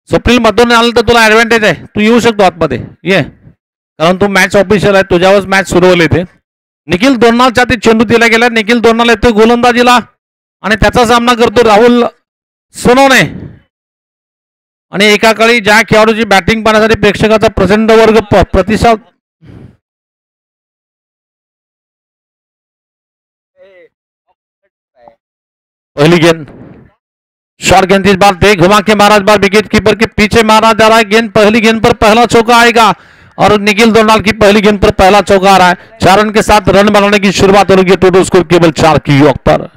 स्वप्नील मधून आलं तर तुला ऍडव्हान्टेज आहे, तू येऊ शकतो आतमध्ये ये, कारण तू मॅच ऑफिशियल आहे, तुझ्यावर मॅच सुरू होईल इथे. निखिल दोनालच्या ते चेंडू दिला गेला, निखिल दोनाल येतोय गोलंदाजीला आणि त्याचा सामना करतो राहुल सोनवणे. आणि एका काळी ज्या खेळाडूची बॅटिंग पाहण्यासाठी प्रेक्षकाचा प्रचंड वर्ग प्रतिसाद. पहली गेंद शॉर्ट गेंद, इस बार देख घुमा के महाराज बार विकेट कीपर के पीछे मारा जा रहा है गेंद, पहली गेंद पर पहला चौका आएगा और निखिल दोनाल की पहली गेंद पर पहला चौका आ रहा है. 4 रन के साथ रन बनाने की शुरुआत हो रही है, टोटल स्कोर केवल 4 की योग पर.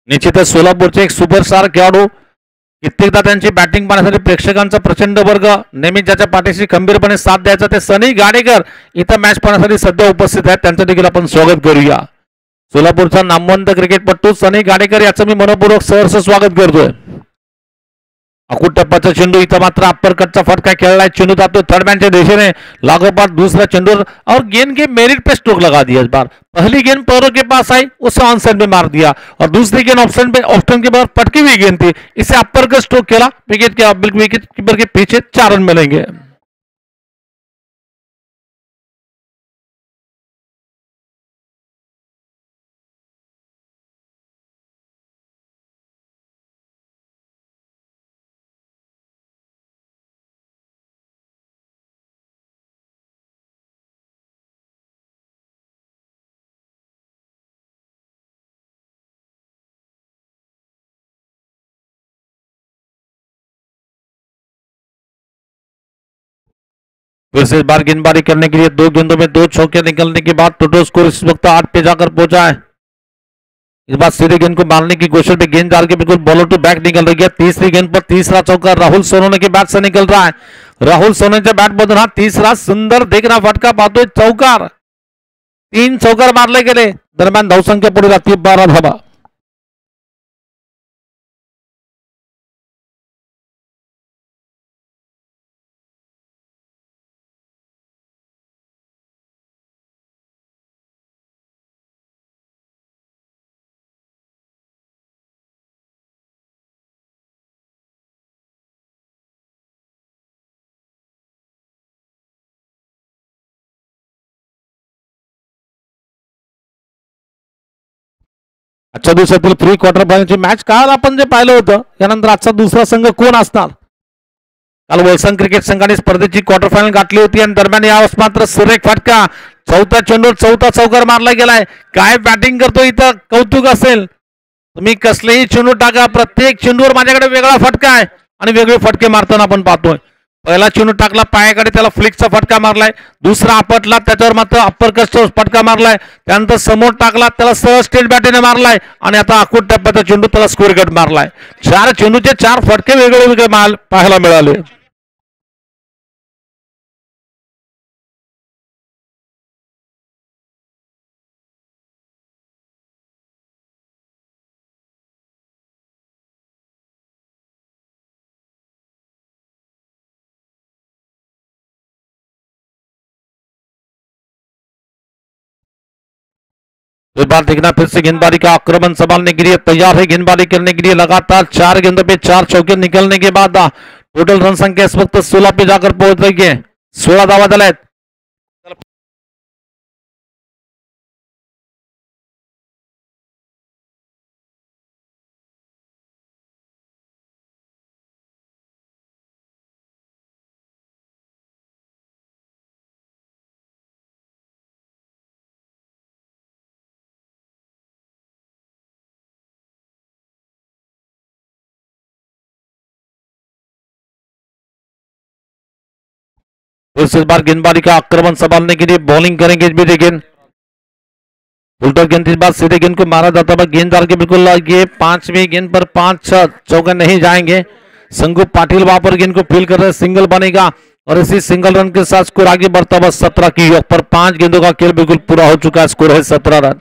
निश्चितच सोलापूरचे एक सुपरस्टार खेळाडू, कित्येकदा त्यांची बॅटिंग पाहण्यासाठी प्रेक्षकांचा प्रचंड वर्ग नेहमी ज्याच्या पाठीशी खंबीरपणे साथ द्यायचा ते सनी गाडेकर इथं मॅच पाहण्यासाठी सध्या उपस्थित आहेत. त्यांचं देखील आपण स्वागत करूया. सोलापूरचा नामवंत क्रिकेटपटू सनी गाडेकर याचं मी मनपूर्वक सहर्ष स्वागत करतोय. अकूट टप्प्याचा चेंडू, इथं मात्र अप्पर कटचा फटका खेळलाय, चेंडू जातो थर्ड मॅनच्या दिशेने, लागोपाठ दूसरा चेंडू और गेंद के मेरिट पे स्ट्रोक लगा दिया. इस बार पहली गेंद पैरों के पास आई, उसे ऑन साइड में मार दिया और दूसरी गेंद ऑप्शन के बाद पटकी हुई गेंद थी, इसे अप्पर का स्ट्रोक खेला, विकेट कीपर के पीछे 4 रन मिलेंगे. फिर से इस बार गेंदबाजी करने के लिए 2 गेंदों में 2 चौके निकलने के बाद टोटल स्कोर इस वक्त 8 पे जाकर पहुंचा है. इस बार सीधे गेंद को मारने की कोशिश में गेंद डाल के बिल्कुल बॉलर टू बैक निकल रही है. तीसरी गेंद पर तीसरा चौका राहुल सोनवणे के बैट से निकल रहा है. राहुल सोनवणेच्या बॅट मधून हा तीसरा सुंदर देखना फटका पाहतोय, चौकार. 3 चौकार मारले गेले, दरम्यान धावसंख्या पुढे जाते 12 धावा. आजच्या दिवसातील प्री क्वार्टर फायनलची मॅच काल आपण जे पाहिलं होतं, यानंतर आजचा दुसरा संघ कोण असणार. काल वैसन क्रिकेट संघाने स्पर्धेची क्वार्टर फायनल गाठली होती आणि दरम्यान यावेळेस मात्र सुरेख फटका, चौथा चेंडू चौथा चौकार मारला गेलाय. काय बॅटिंग करतो इथं, कौतुक असेल. तुम्ही कसलेही चेंडू टाका, प्रत्येक चेंडूवर माझ्याकडे वेगळा फटका आहे आणि वेगळे फटके मारताना आपण पाहतोय. पहिला चेंडू टाकला पायाकडे, त्याला फ्लिकचा फटका मारलाय. दुसरा आपटला, त्याच्यावर मात्र अप्पर कटचा फटका मारलाय. त्यानंतर समोर टाकला, त्याला सहज स्टेट बॅटीने मारलाय आणि आता अकूट टप्प्याचा चेंडू त्याला स्कोर कट मारलाय. 4 चेंडूचे 4 फटके वेगळे वेगळे पाहायला मिळाले. इस बार देखना फिर से गेंदबाजी का आक्रमण संभालने के लिए तैयार है, गेंदबाजी करने के लिए लगातार 4 गेंदों पे 4 चौके निकलने के बाद टोटल रन संख्या इस वक्त 16 पे जाकर पहुंच रही है. 16 धावा झाल्या. इस बार गेंदबाजी का आक्रमण संभालने के लिए बॉलिंग करेंगे भी गेंद, उल्टा गेंद, इस बार सीधे गेंद को मारा जाता है. गेंद डाल के बिल्कुल ये 5वीं गेंद पर 5 चौके नहीं जाएंगे. संगू पाटिल वहां पर गेंद को फील कर रहे, सिंगल बनेगा और इसी सिंगल रन के साथ स्कोर आगे बढ़ता हुआ 17 की योग पर. 5 गेंदों का खेल बिल्कुल पूरा हो चुका है, स्कोर है 17 रन.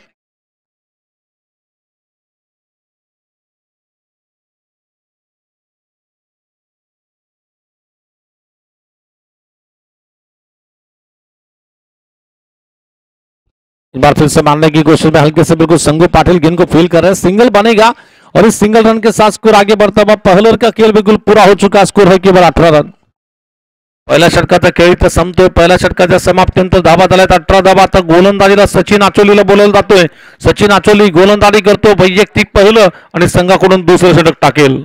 इस बार फिर से मारने की कोशिश में हल्के से बिल्कुल संगू पाटिल गेंद को फील कर रहे हैं, सिंगल बनेगा और इस सिंगल रन के साथ स्कोर आगे बढ़ता हुआ पहले का खेल बिल्कुल पूरा हो चुका, स्कोर है केवल 18 रन. पहिल्या षटकाचा खेळ इथं संपतोय. पहिल्या षटकाच्या समाप्तीनंतर धावा झाल्यात 18 धावा. आता गोलंदाजीला सचिन आचोलीला बोलवलं जातोय. सचिन आचोली गोलंदाजी करतो, वैयक्तिक पहिलं आणि संघाकडून दुसरं षटक टाकेल.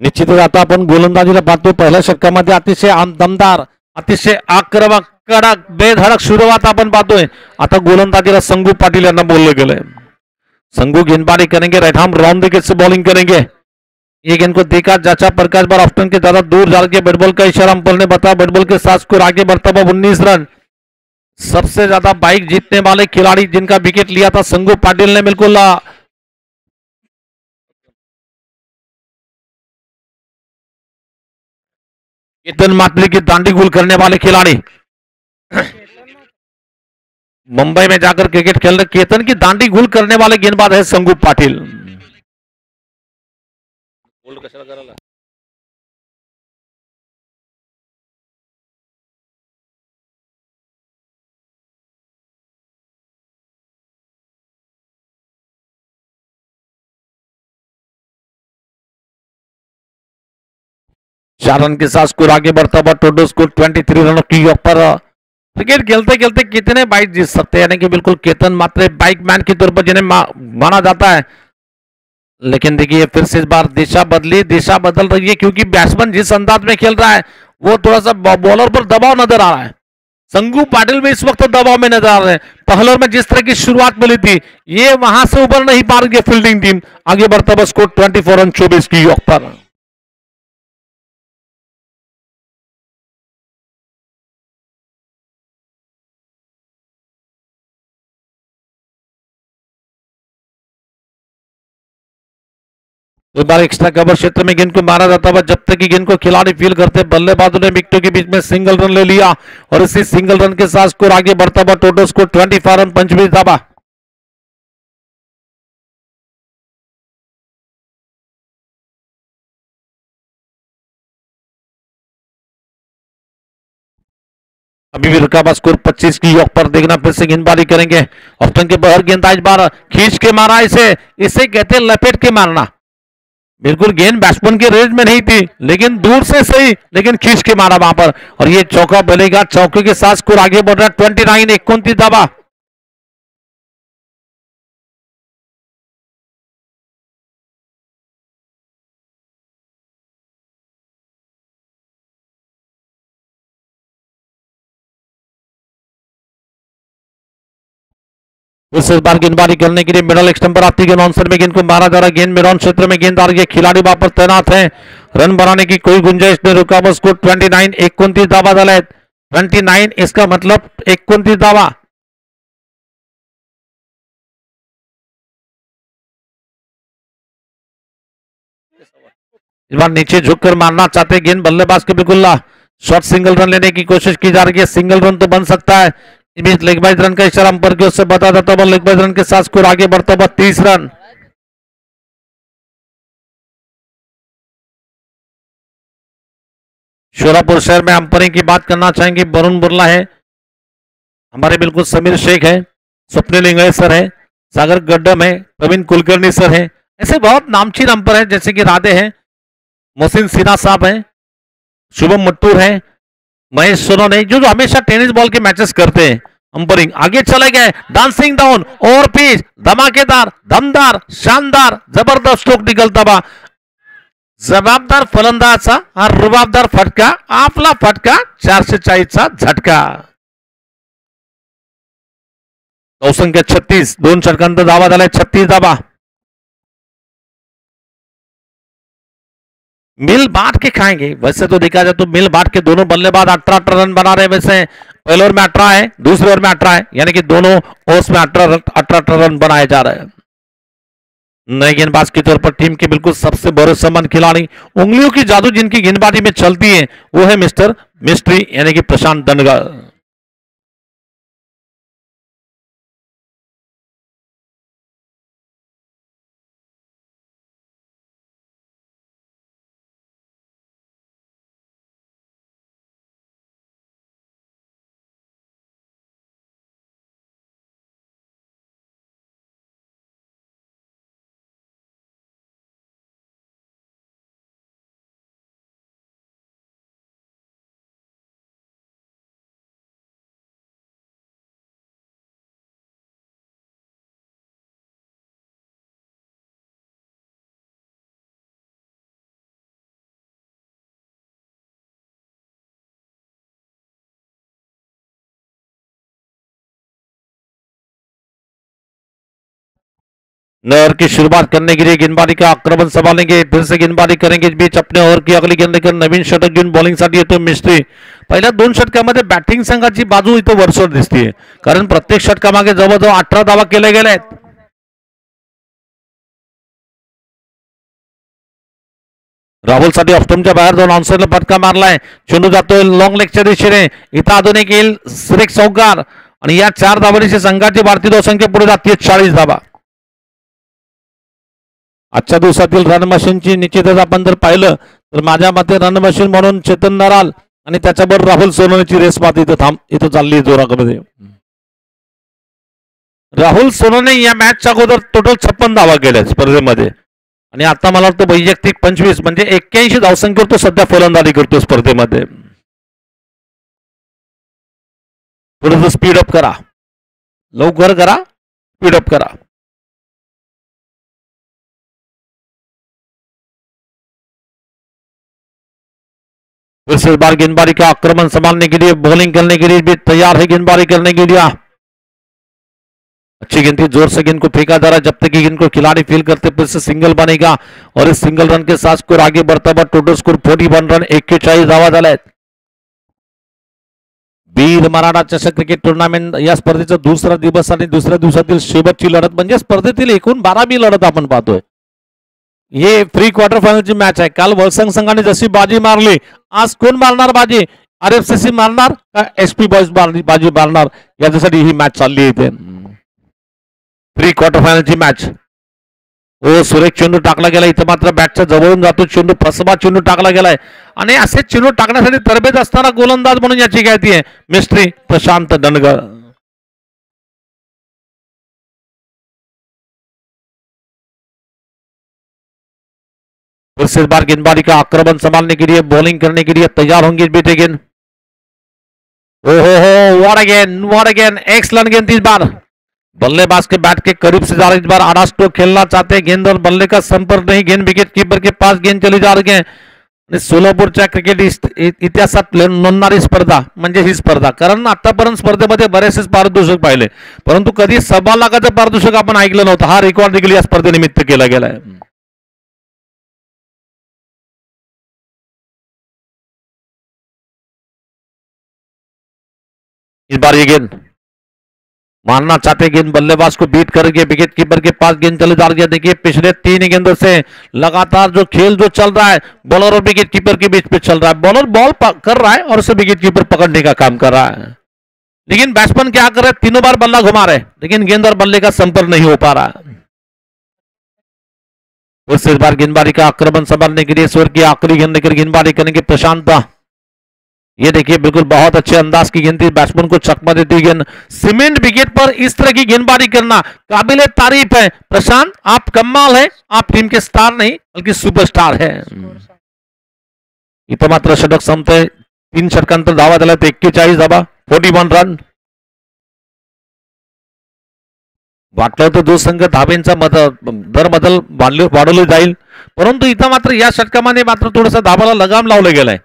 निश्चितच आता आपण गोलंदाजीला पाहतो. पहिल्या षटकामध्ये अतिशय दमदार, अतिशय आक्रमक, कडक, बेधडक सुरुवात आपण पाहतोय. आता गोलंदाजीला संगू पाटिल यांना बोललं गेलंय. संगू गेंदबाजी करेंगे, राइट आर्म राउंड विकेट से बॉलिंग करेंगे. ये गेंद को देखा जाचा प्रकाश बार ऑप्शन के ज्यादा दूर जा के बैटबॉल का इशारा अंपायर ने बताया. बैटबॉल के साथ स्कोर आगे बढ़ता हुआ 19 रन. सबसे ज्यादा बाइक जीतने वाले खिलाड़ी जिनका विकेट लिया था संगू पाटिल ने, बिल्कुल केतन मात्रे की दांडी गुल करने वाले खिलाड़ी, मुंबई में जाकर क्रिकेट खेल रहे केतन की दांडी गुल करने वाले गेंदबाज है संगू पाटिल. चार रन के साथ स्कोर आगे बढ़ता हुआ टोटल स्कोर 23 रनों की ऊपर. क्रिकेट खेलते खेलते कितने बाइक जीत सकते हैं, यानी कि बिल्कुल केतन मात्रे बाइक मैन के तौर पर जिन्हें माना जाता है. लेकिन देखिए फिर से इस बार दिशा बदल रही है, क्योंकि बैट्समैन जिस अंदाज में खेल रहा है वो थोड़ा सा बॉलर पर दबाव नजर आ रहा है. संगू पाटिल में इस वक्त दबाव में नजर आ रहे हैं. पहले में जिस तरह की शुरुआत मिली थी, ये वहां से उबर नहीं पा रही है फील्डिंग टीम. आगे बढ़ता हुआ स्कोर 24 रन 24 की ऊपर. एक बार एक्स्ट्रा कवर क्षेत्र में गेंद को मारा जाता हुआ, जब तक कि गेंद को खिलाड़ी फील करते, बल्लेबाजों ने विकेटों के बीच में सिंगल रन ले लिया और इसी सिंगल रन के साथ स्कोर आगे बढ़ता हुआ टोटल स्कोर 25 रन 25 धावा. अभी भी रुका हुआ स्कोर 25 की ऊपर. देखना फिर से गेंदबाजी करेंगे. ऑप्शन के बाहर गेंद इस बार खींच के मारा. इसे कहते हैं लपेट के मारना. बिल्कुल गेंद बैट्समैन के रेंज में नहीं थी, लेकिन दूर से सही, लेकिन खींच के मारा वहां पर और ये चौका बनेगा. चौके के साथ स्कोर आगे बढ़ रहा है 29 29 धावा. इस बार गेंदबाजी करने के लिए मिडल स्टंप पर आती गेंद ऑनसाइड में गेंद को मारा जा रहा है. गेंद मिडल क्षेत्र में गेंद आ रही है, खिलाड़ी वहां पर तैनात है. रन बनाने की कोई गुंजाइश नहीं. रुका हुआ स्कोर 29 29 धावा झाला है. 29 इसका मतलब 29 धावा. इस बार नीचे झुककर मारना चाहते गेंद बल्लेबाज के, बिल्कुल शॉर्ट सिंगल रन लेने की कोशिश की जा रही है. सिंगल रन तो बन सकता है. लेग बाइज रन का इशारा अंपायर की ओर से बता देता हुआ लेग बाइज रन के साथ स्कोर आगे बढ़ता हुआ 30 रन. शोरापुर शहर में अंपायरिंग की बात करना चाहेंगे. वरुण बुर्ला है, हमारे बिल्कुल समीर शेख है, स्वप्निल इंगळे सर है, सागर गड्डम है, प्रवीण कुलकर्णी सर है. ऐसे बहुत नामचीन अंपायर हैं, जैसे कि राधे हैं, मोहसिन सिन्हा साहब हैं, शुभम मट्टूर है, महेश सोनोने, जो हमेशा टेनिस बॉल के मैचेस करते हैं. अंपायरिंग आगे चले गए. डांसिंग डाउन और पिच, धमाकेदार, दमदार, शानदार, जबरदस्त स्ट्रोक निकलता हुआ. जबाबदार फलंदाजाचा हा रुबाबदार फटका, आपला फटका 440चा झटका. धावसंख्या 36, 2 षटकांत धावा झाल्या 36 धावा. मिल बांट के खाएंगे. वैसे तो देखा जाए तो मिल बांट के दोनों बल्लेबाज 18 रन बना रहे हैं. वैसे पहले ओवर में 18 है, दूसरे ओवर में 18 है, यानी कि दोनों ओवर्स में 18 रन बनाए जा रहे हैं. नए गेंदबाज के तौर पर टीम के बिल्कुल सबसे भरोसेमंद खिलाड़ी, उंगलियों की जादू जिनकी गेंदबाजी में चलती है, वो है मिस्टर मिस्ट्री यानी कि प्रशांत दनगर। नहर की शुरुआत करने के लिए गेंदबाजी का आक्रमण संभालेंगे, फिर से गेंदबाजी करेंगे इस बीच अपने ओव्हर की अगली गेंद लेकर नवीन षटक घेऊन बॉलिंगसाठी येतो मिस्त्री। पहिल्या 2 षटकामध्ये बॅटिंग संघाची बाजू इथं वरचढ दिसते, कारण प्रत्येक षटकामागे जवळजवळ 18 धावा केले गेले आहेत। राहुलसाठी ऑफस्टमच्या बाहेर जाऊन ऑनसाइडला फटका मारलाय, चेंडू जातोय लॉंग लेगच्या दिशेने, इथं आधुनिक येईल सुरेख चौकार आणि या 4 धावांची संघाची भारतीय धावसंख्या पुढे जाते 40 धावा। आजच्या दिवसातील रन मशीनची निश्चितच आपण जर पाहिलं तर माझ्या मते रन मशीन म्हणून चेतन नराल आणि त्याच्याबरोबर राहुल सोनवणेची रेस पाहत इथं चालली जोरामध्ये। राहुल सोनवणे या मॅचच्या अगोदर टोटल 56 धावा केल्या स्पर्धेमध्ये आणि आता मला वाटतं वैयक्तिक 25 म्हणजे 81 धावसंख्येवर तो सध्या फलंदाजी करतो स्पर्धेमध्ये। थोडंसं स्पीड अप करा, लवकर करा, स्पीड अप करा। फिर इस बार गेंदबाजी का आक्रमण संभालने के लिए, बॉलिंग करने के लिए भी तैयार है गेंदबाजी करने के लिए। अच्छी गेंद थी, जोर से गेंद को फेंका जा रहा है, जब तक गेंद को खिलाड़ी फील करते फिर से सिंगल बनेगा और इस सिंगल रन के साथ स्कोर आगे बढ़ता हुआ टोटल स्कोर 41 रन 41 धावा झाल्यात। बीड मराठा चषक क्रिकेट टुर्नामेंट या स्पर्धेचा दुसरा दिवस आणि दुसऱ्या दिवसातील शेवटची लढत म्हणजे स्पर्धेतील एकूण 12वी लढत आपण पाहतोय। ये प्री क्वार्टर फायनलची मॅच आहे। काल वलसंग संघाने जशी बाजी मारली, आज कोण मारणार बाजी? आरएफसीसी मारणार का एसपी बॉयज बाजी मारणार, याच्यासाठी ही मॅच चालली इथे। प्री क्वार्टर फायनलची मॅच। ओ सुरेख चेंडू टाकला गेला, इथं मात्र बॅटच्या जवळून जातो चेंडू, फसवा चेंडू टाकला गेलाय आणि असे चेंडू टाकण्यासाठी तरबेज असताना गोलंदाज म्हणून याची ख्याती आहे मिस्ट्री प्रशांत दनगर। फिर से बार गेंदबाजी का आक्रमण संभालने के लिए, बॉलिंग करने के लिए तैयार होंगे बेटे गेंद। ओहो व्हाट अगेन एक्सलेंट गेंद इस बार, बल्लेबाज के बैट के करीब से जा रहे, इस बार आड़ा स्ट्रोक खेलना चाहते हैं, गेंद और बल्ले का संपर्क नहीं, गेंद विकेट कीपर के पास गेंद चली जा रही है। सोलापूरच्या क्रिकेट इतिहासात नोंदणारी स्पर्धा म्हणजे ही स्पर्धा, कारण आतापर्यंत स्पर्धेमध्ये बरेचसे पारितोषिक पाहिले, परंतु कधी 1.25 लाखाचं पारितोषिक आपण ऐकलं नव्हतं। हा रेकॉर्ड देखील या स्पर्धेनिमित्त केला गेलाय। इस बार ये गेंद मारना चाहते, गेंद बल्लेबाज को बीट करके विकेट कीपर के पास गेंद चले जा रही है। देखिए पिछले 3 गेंदों से लगातार जो खेल जो चल रहा है, बॉलर और विकेट कीपर के बीच पे चल रहा है। बॉलर बॉल कर रहा है और उसे विकेट कीपर पकड़ने का काम कर रहा है, लेकिन बैट्समैन क्या कर रहे हैं, तीनों बार बल्ला घुमा रहे, लेकिन गेंद और बल्ले का संपर्क नहीं हो पा रहा है। इस बार गेंदबाजी का आक्रमण संभालने के लिए स्वर की आखिरी गेंद लेकर गेंदबाजी करेंगे प्रशांत। ये देखिए बिल्कुल बहुत अच्छे अंदाज की गेंद थी, बैट्समैन को चकमा देती गेंद। सीमेंट विकेट पर इस तरह की गेंदबाजी करना काबिले तारीफ है प्रशांत, आप कमाल है, आप टीम के स्टार नहीं बल्कि सुपरस्टार है। इथं मात्र षटक संपतंय, 3 षटकांतर धावा झाल्या, 41 धावा 41 रन। वाटलं होतं जो संघ धाब्यांचा दर बदल वाढवले जाईल, परंतु इथं मात्र या षटकामध्ये मात्र थोडंसं धाबाला लगाम लावलं गेलाय,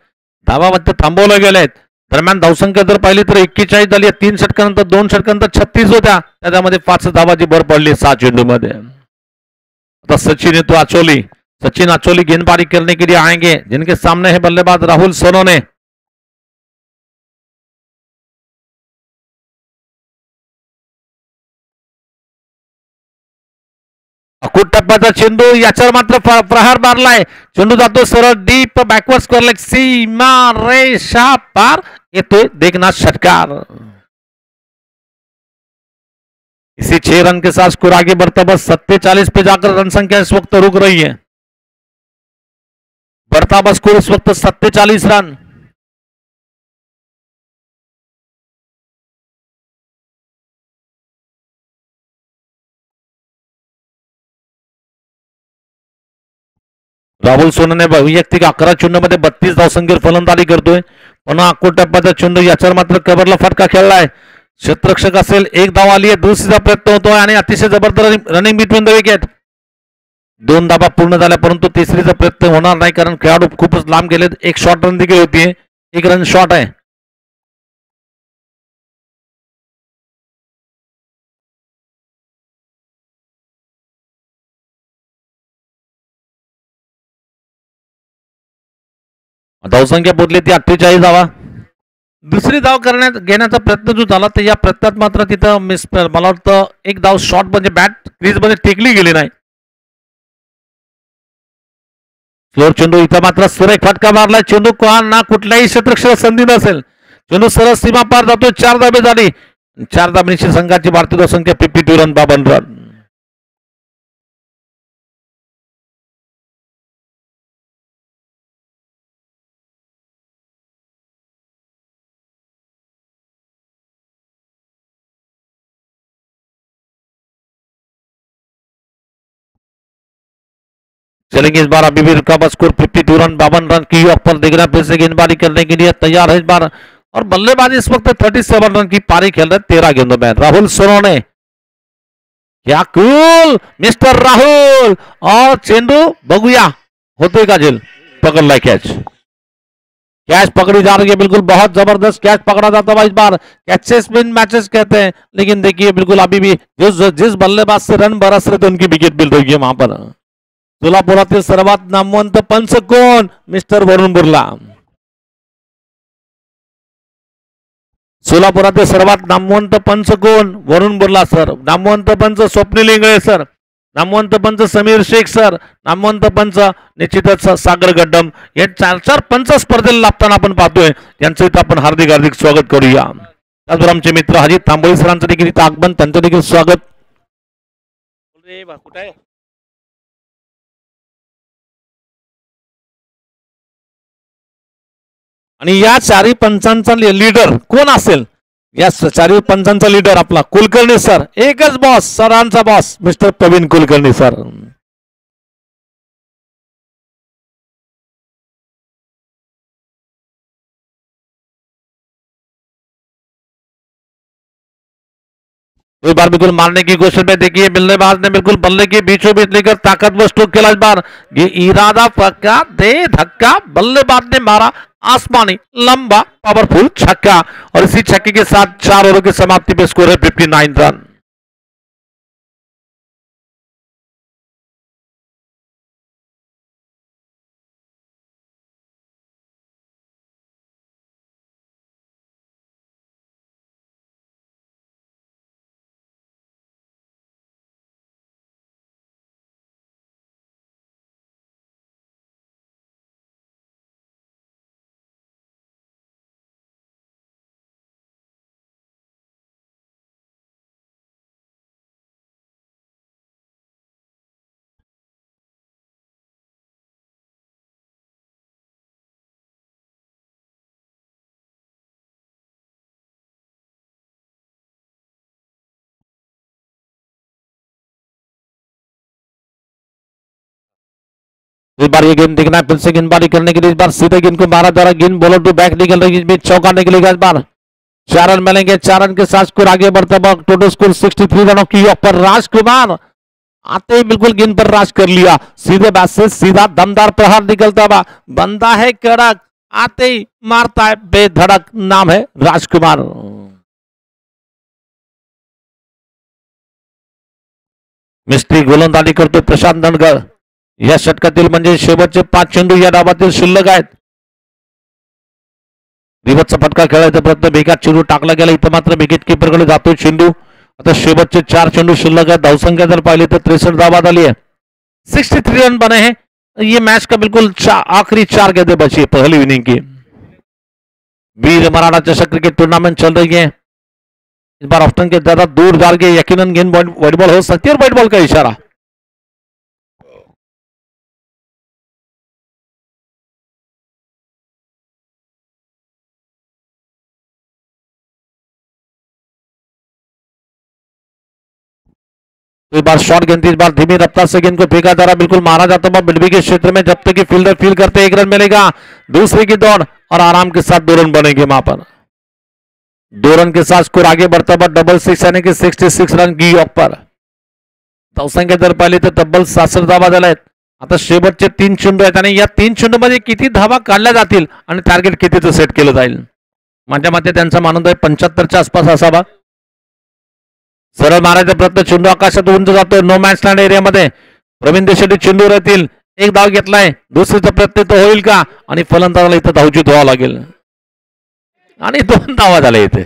धावा मात्र थांबवल्या गेल्या आहेत। दरम्यान धावसंख्या जर पाहिली तर 41 झाली, 3 षटकानंतर 2 षटकानंतर 36 होत्या, त्याच्यामध्ये 5 धावाची भर पडली 7 चेंडूमध्ये। आता सचिन अचोली गेंदबाजी करने के लिए आएंगे, जिनके सामने है बल्लेबाज राहुल सोनवणे। आखूड टप्प्याचा चेंडू, याच्यावर मात्र प्रहार मारलाय. चेंडू जातो सरळ डीप बॅकवर्ड स्कोर लाईक सीमा रेषा पार, येतोय देखना षटकार. इसी 6 रन के साथ स्कोर आगे बढ़ता बस 47 पे जाकर रन संख्या इस वक्त रुक रही है. बढ़ता बस स्कोर इस वक्त 47 रन. राहुल सोनने ने वैयक्तिक 11 चेंडूमध्ये 32 धावसंख्येवर फलंदाजी करतोय. पुन्हा आखूड टप्प्याचा चेंडू, याच्यावर मात्र कव्हरला फटका खेळलाय. क्षेत्ररक्षक असेल, एक धाव आली आहे. दुसरीचा प्रयत्न होतोय आणि अतिशय जबरदस्त रनिंग बिटवीन द विकेट. 2 धाबा पूर्ण झाल्या, परंतु तिसरीचा प्रयत्न होणार नाही कारण खेळाडू खूपच लांब गेलेत. एक शॉर्ट रन देखील होती, 1 रन शॉर्ट आहे. धावसंख्या पोहोचली ती 48 धावा. दुसरी धाव घेण्याचा प्रयत्न जो झाला तर या प्रयत्नात मात्र तिथं मला वाटतं एक धाव शॉर्ट म्हणजे बॅट क्रीज मध्ये टेकली गेली नाही. स्लोअर चेंडू, इथं मात्र सुरेख फटका मारलाय. चेंडू ना कुठल्याही क्षेत्ररक्षणाला संधी नसेल. चेंडू सरळ सीमा पार जातो. 4 धाबे झाली. 4 धाबेची संघाची भारतीय धावसंख्या 52 रन, 52 रन. चलेंगे इस बार अभी भी रुका बस स्कोर 52 रन, 52 रन की ऑफ पर देखना फिर से गेंदबाजी करने के लिए तैयार है इस बार. और बल्लेबाजी इस वक्त 37 रन की पारी खेल रहे 13 गेंदों में. राहुल सोनोने, क्या कूल मिस्टर राहुल. और चेंडू बघूया होतोय का झेल, पकड़लाय कैच. कैच पकड़ी जा रही है बिल्कुल, बहुत जबरदस्त कैच पकड़ा जाता है इस बार. कैचेस विन मैचेस कहते हैं, लेकिन देखिए बिल्कुल अभी भी जिस बल्लेबाज से रन बरस रहे थे उनकी विकेट मिल रही है वहां पर. सोलापुरातील सर्वात नामवंत पंच कोण, मिस्टर वरुण बुर्ला. सोलापुरातील सर्वात नामवंत पंच कोण, वरुण बुर्ला सर. नामवंत पंच स्वप्नील इंगळे सर. नामवंत पंच समीर शेख सर. नामवंत पंच निश्चितच सागर गड्डम. हे 4 पंच स्पर्धेला लाभताना आपण पाहतोय. यांचं इथं आपण हार्दिक हार्दिक स्वागत करूया. त्याचबरोबर आमचे मित्र अजित तांबोळी सरांचं देखील इथं आगमन, त्यांचं देखील स्वागत. कुठे आहे आणि या 4 पंचांचा लीडर कोण असेल, या 4 पंचांचा लीडर आपला कुलकर्णी सर. एकच बॉस, सरांचा boss mister Praveen Kulkarni sir. एक बार बिल्कुल मारने की कोशिश में देखिए बल्लेबाज ने बिल्कुल बल्ले के बीचों बीच लेकर ताकतवर स्ट्रोक खेला. इस बार ये इरादा पक्का दे धक्का, बल्लेबाज ने मारा आसमानी लंबा पावरफुल छक्का. और इसी छक्के के साथ 4 ओवरों की समाप्ति पे स्कोर है 59 रन. इस बार ये गेंद देखना है फिर से गेंदबाजी करने के लिए. इस बार सीधे गेंद को मारा जा रहा. गेंद बॉलर टू बैक निकल रही है, चौका निकलेगा. इस बार 4 रन मिलेंगे. 4 रन के साथ स्कोर आगे बढ़ता है. टोटल स्कोर 63 रनों की ऑफ पर. राजकुमार आते ही बिल्कुल गेंद पर राज कर लिया. सीधे बैट से सीधा दमदार प्रहार निकलता हुआ. बंदा है कड़क, आते ही मारता है बेधड़क. नाम है राजकुमार. मिस्त्री गोलंदाजी करतो प्रशांत दंडगर. या षटकातील म्हणजे शेवटचे 5 चेंडू या डावातील शिल्लक आहेत. रिवर्सचा फटका खेळायचा प्रयत्न, बेकार चेंडू टाकला गेला. इथं मात्र विकेट किपरकडे जातोय चेंडू. आता शेवटचे 4 चेंडू शिल्लक आहेत. धावसंख्या जर पाहिली तर 63 धावा झाली आहे. 63 रन बने हैं। ये मैच का बिल्कुल आखिरी 4 गेंदें बची है पहली इनिंग की। वीर मराठा चषक क्रिकेट टूर्नामेंट चल रही है। इस बार ऑफ्टन के ज्यादा दूर जा के यकीनन गेंद व्हाइट बॉल हो सकती है, और व्हाइट बॉल का इशारा। तो इस बार शॉर्ट गेंद थी, इस बार धीमी रफ्तार से गेंद को फेंका जा रहा, बिल्कुल मारा जाता हुआ मिडवी के क्षेत्र में, जब तक कि फील्डर फील करते 1 रन मिलेगा। दूसरे की दौड़ और आराम के साथ 2 रन बनेंगे वहां पर। 2 रन के साथ स्कोर आगे बढ़ता हुआ डबल 6 यानी कि 66 रन की ऑफ पर धावसंख्या जर पाहिली तर तब्बल 66 धावा झाल्या आहेत। आता शेवटचे 3 चेंडू आहेत आणि या 3 चेंडूमध्ये किती धावा काढल्या जातील आणि टार्गेट कितीचं सेट केलं जाईल। माझ्या मते त्यांचा मानंद 75च्या आसपास असावा। सरळ मारायचा प्रयत्न, चेंडू आकाशात उंच जातोय नो मॅच लँड एरियामध्ये। प्रवीण देशेटी चेंडूवर येतील, एक धाव घेतलाय, दुसरीचा प्रयत्न तो होईल का, आणि फलंदाजाला इथं धावचीत व्हावं लागेल आणि 2 धावा झाल्या इथे।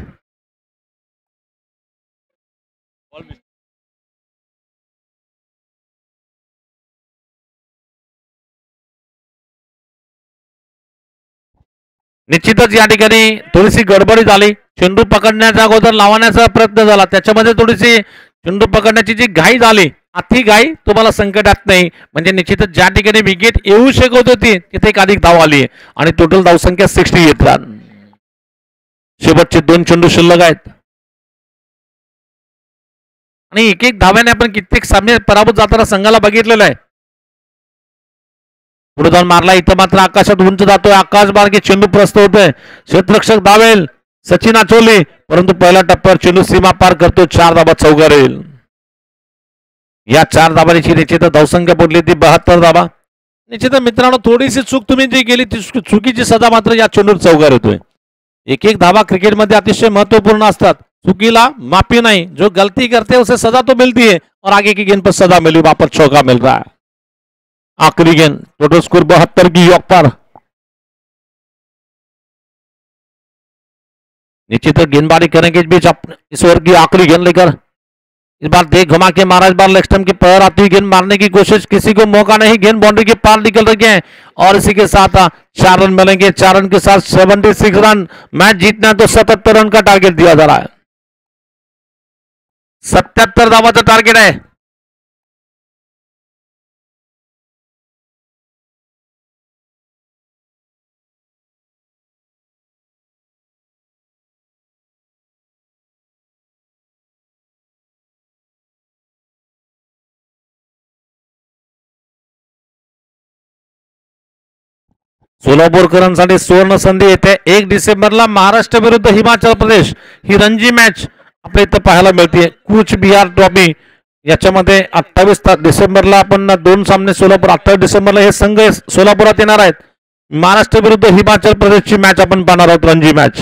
निश्चितच या ठिकाणी थोडीशी गडबडी झाली। चेंडू पकडण्याच्या अगोदर लावण्याचा प्रयत्न झाला, त्याच्यामध्ये थोडीशी चेंडू पकडण्याची जी घाई झाली, अति घाई तुम्हाला संकटात नाही, म्हणजे निश्चितच ज्या ठिकाणी विकेट येऊ शकत होती तिथे एक अधिक धाव आली आणि टोटल धावसंख्या 68 रन। शेवटचे 2 चेंडू शिल्लक आहेत आणि एक एक धाव्याने आपण कित्येक सामने पराभूत जाताना संघाला बघितलेलं आहे। पुढे जाऊन मारला, इथं मात्र आकाशात उंच जातोय, आकाश मार्गे चेंडू प्रस्त होतोय, क्षेत्ररक्षक धावेल, सचिन आचोले, परंतु पहिल्या टप्प्यावर चेंडू सीमा पार करतो, 4 धाबा चौकारेल। या 4 धाबांची निश्चित धावसंख्या पडली ती 72 धाबा। निश्चित मित्रांनो, थोडीशी चूक तुम्ही जी केली ती चुकीची सजा मात्र या चेंडूवर चौकार होतोय। एक एक धाबा क्रिकेटमध्ये अतिशय महत्वपूर्ण असतात, चुकीला माफी नहीं, जो गलती करते उसे सजा तो मिलती है और आगे की गेंद पर सजा मिली, वापस चौका मिल रहा है। आखिरी गेंद, टोटल स्कोर 72 की योग पर। निश्चित गेंदबाजी करेंगे इस बीच इस ओवर की आखिरी गेंद लेकर। इस बार देख घुमा के मारा, इस बार लेग स्टंप के पैर आती हुई गेंद मारने की कोशिश, किसी को मौका नहीं, गेंद बाउंड्री के पार निकल रही है और इसी के साथ 4 रन मिलेंगे। 4 रन के साथ 76 रन। मैच जीतना है तो 77 रन का टारगेट दिया जा रहा है। 77 धावांचा टार्गेट आहे। सोलापूरकरांसाठी सुवर्ण संधी येते। 1 डिसेंबरला महाराष्ट्र विरुद्ध हिमाचल प्रदेश ही रणजी मॅच आपल्या इथं पाहायला मिळते, कूच बिहार ट्रॉफी। याच्यामध्ये 28 डिसेंबरला आपण 2 सामने सोलापूर, 28 डिसेंबरला हे संघ सोलापुरात येणार आहेत। महाराष्ट्र विरुद्ध हिमाचल प्रदेशची मॅच आपण पाहणार आहोत, रणजी मॅच।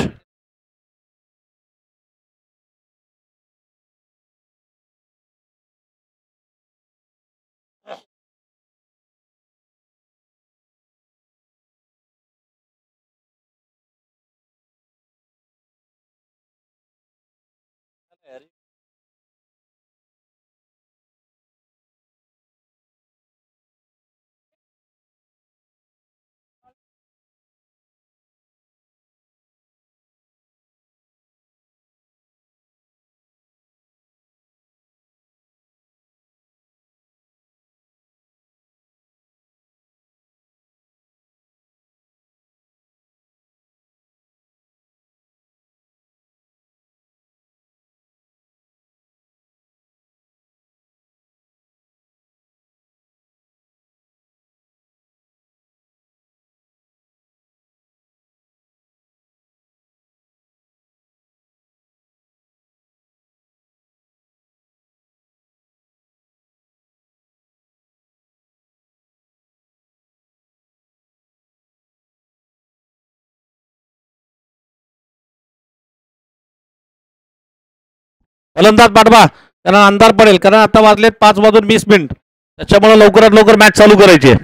फलंदाज पाठवा, कारण अंधार पडेल, कारण आता वाजलेत 5:20 त्याच्यामुळे लवकरात लवकर मॅच चालू करायची आहे।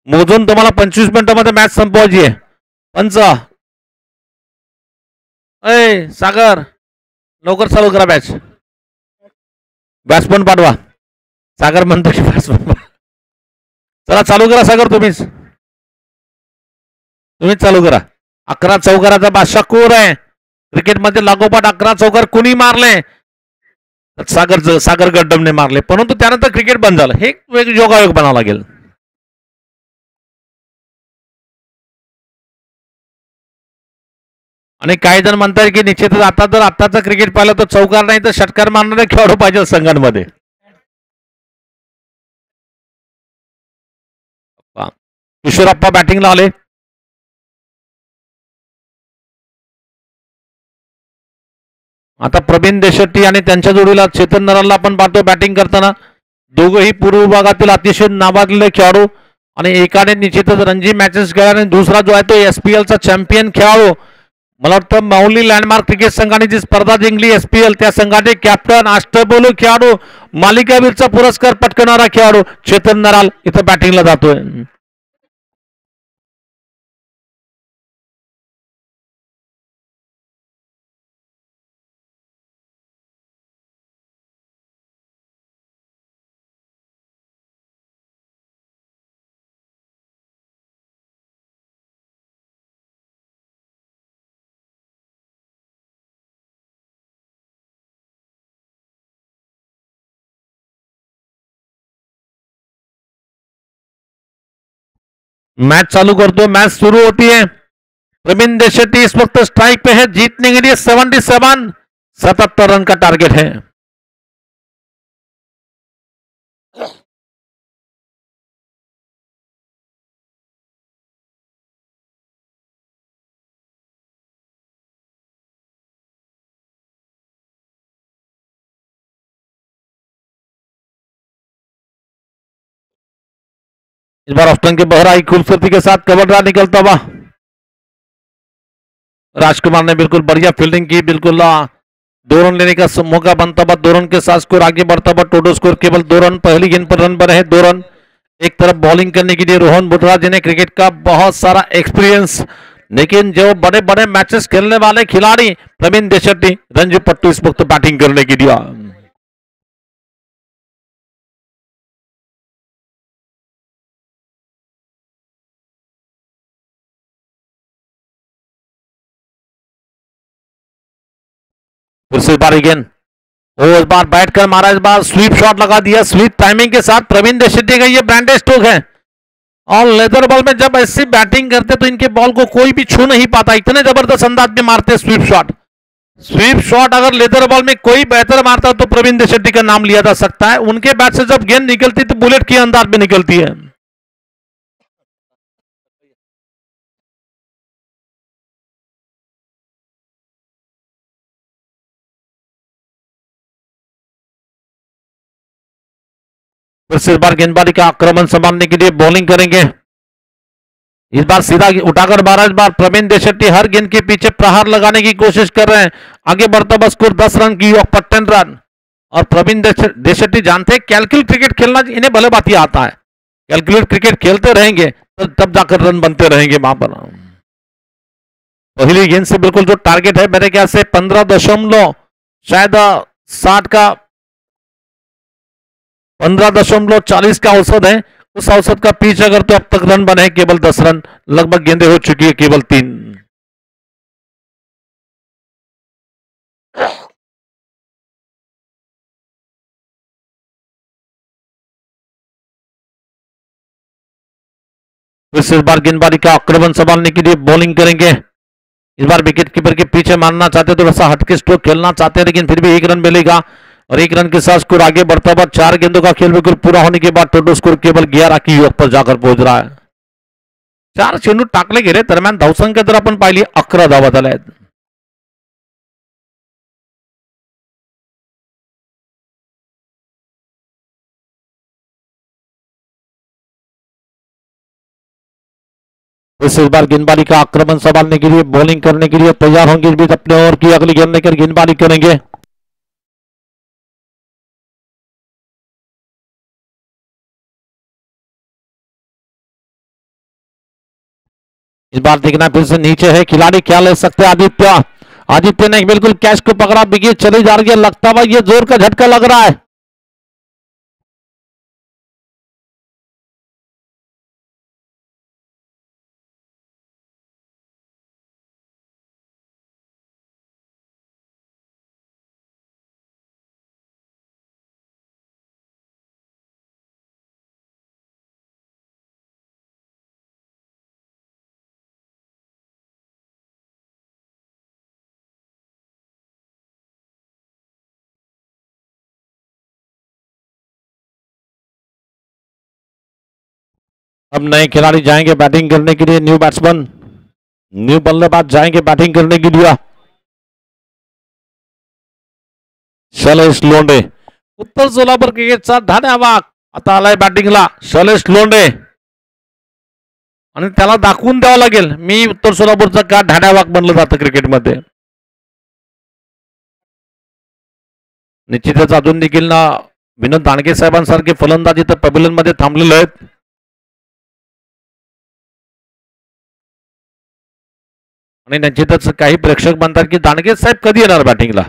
मोजून तुम्हाला 25 मिनिटांमध्ये मॅच संपवायची आहे। पंच सागर लवकर चालू करा मॅच, बॅट्समन पाठवा। सागर म्हणतो की चला चालू करा सागर, तुम्हीच चालू करा. 11 चौकाराचा बादशाह कोर आहे. क्रिकेटमध्ये लागोपाठ 11 चौकार कुणी मारले? सागर गड्डमने मारले, परंतु त्यानंतर क्रिकेट बंद झालं. हे एक योगायोग बनावं लागेल. आणि काही जण म्हणतात की निश्चितच आता जर आताचं क्रिकेट पाहिलं तर चौकार नाही तर षटकार मारणारे खेळाडू पाहिजे संघांमध्ये. किशोरप्पा बॅटिंगला आले. आता प्रवीण देशेट्टी आणि त्यांच्या जोडीला चेतन नरालला आपण पाहतो बॅटिंग करताना. दोघंही पूर्व विभागातील अतिशय नावाजलेले खेळाडू आणि एकाने निश्चितच रणजी मॅचेस खेळला आणि दुसरा जो आहे तो SPLचा चॅम्पियन खेळाडू. मला वाटतं माऊली लँडमार्क क्रिकेट संघाने जी स्पर्धा जिंकली SPL, त्या संघाचे कॅप्टन, अष्टपैलू खेळाडू, मालिकावीरचा पुरस्कार पटकवणारा खेळाडू चेतन नराल इथं बॅटिंगला जातोय. मैच चालू कर दो, मैच शुरू होती है. प्रवीण देशेट्टी इस वक्त स्ट्राइक पे है. जीतने के लिए 77 रन का टारगेट है. इस बार ऑस्टन के बहरा ही खूबसूरती के साथ कवर ड्राइव निकलता हुआ राजकुमार ने बिल्कुल बढ़िया फील्डिंग की. बिल्कुल 2 रन लेने का मौका बनता हुआ 2 रन के साथ स्कोर आगे बढ़ता हुआ. टोटल स्कोर केवल 2 रन. पहली गेंद पर रन बने हैं 2 रन. एक तरफ बॉलिंग करने के लिए रोहन बुटरा जिन्हें क्रिकेट का बहुत सारा एक्सपीरियंस, लेकिन जो बड़े बड़े मैचेस खेलने वाले खिलाड़ी प्रवीण देशेट्टी रंजू पट्टू इस वक्त बैटिंग करने के लिए. फिर से बारी गेंद, इस बार बैठ कर मारा, इस बार स्वीप शॉट लगा दिया. स्वीप टाइमिंग के साथ प्रवीण देशेट्टी का ये ब्रांडेड स्ट्रोक है. और लेदर बॉल में जब ऐसी बैटिंग करते तो इनके बॉल को कोई भी छू नहीं पाता. इतने जबरदस्त अंदाज में मारते स्वीप शॉट. स्वीप शॉट अगर लेदर बॉल में कोई बेहतर मारता तो प्रवीण देशेट्टी का नाम लिया जा सकता है. उनके बैट से जब गेंद निकलती तो बुलेट के अंदाज में निकलती है. फिर से इस बार गेंदबाजी का आक्रमण संभालने के लिए बॉलिंग करेंगे. इस बार सीधा उठाकर मारा. इस बार प्रवीण देशेट्टी हर गेंद के पीछे प्रहार लगाने की कोशिश कर रहे हैं. आगे बढ़ता बस स्कोर 10 रन की पर 10 रन. और प्रवीण देशेट्टी जानते हैं कैलकुलेट क्रिकेट खेलना इन्हें भले बात ही आता है. कैलकुलेट क्रिकेट खेलते रहेंगे तो तब जाकर रन बनते रहेंगे वहां पर. पहली गेंद से बिल्कुल जो टारगेट है मेरे ख्याल से 15 शायद 60 का 15.40 का औसत है. उस औसत का पीछे अगर तो अब तक रन बने केवल 10 रन. लगभग गेंदें हो चुकी है केवल 3. इस बार गेंदबाजी का आक्रमण संभालने के लिए बॉलिंग करेंगे. इस बार विकेट कीपर के पीछे मारना चाहते थोड़ा सा हटके स्ट्रोक खेलना चाहते हैं, लेकिन फिर भी 1 रन मिलेगा. और 1 रन के साथ स्कोर आगे बढ़ता हुआ 4 गेंदों का खेल बिल्कुल पूरा होने के बाद टोटल स्कोर केवल 11 की योग पर जाकर पहुंच रहा है. 4 चेंडू टाकले गेले. दरम्यान धावसंख्या जर आपण पाहिली 11 धावा झाल्या आहेत. इस बार गेंदबाजी का आक्रमण संभालने के लिए बॉलिंग करने के लिए तैयार होंगे. इस बीच अपने ओवर की अगली गेंद लेकर गेंदबाजी करेंगे. इस बार देखना फिर से नीचे है खिलाड़ी, क्या ले सकते हैं आदित्य. आदित्य ने बिल्कुल कैच को पकड़ा. विकेट चली जा रही है. लगता हुआ ये जोर का झटका लग रहा है. अब नए खिलाड़ी जाएंगे बैटिंग करने के लिए, न्यू बैट्समैन, न्यू बल्लेबाज जाएंगे बैटिंग करने के लिए। शैलेश लोंढे, उत्तर सोलापूर क्रिकेटचा धान्यावाग आता आलाय बॅटिंगला शैलेश लोंढे, आणि त्याला दाखवून द्यावं लागेल मी उत्तर सोलापूरचा का धान्यावाग बनलं जातं क्रिकेटमध्ये. निश्चितच अजून देखील ना विनोद दांडगे साहेबांसारखे फलंदाज इथं पॅव्हिलियन मध्ये थांबलेले आहेत. आणि निश्चितच काही प्रेक्षक म्हणतात की दांडगे साहेब कधी येणार बॅटिंगला.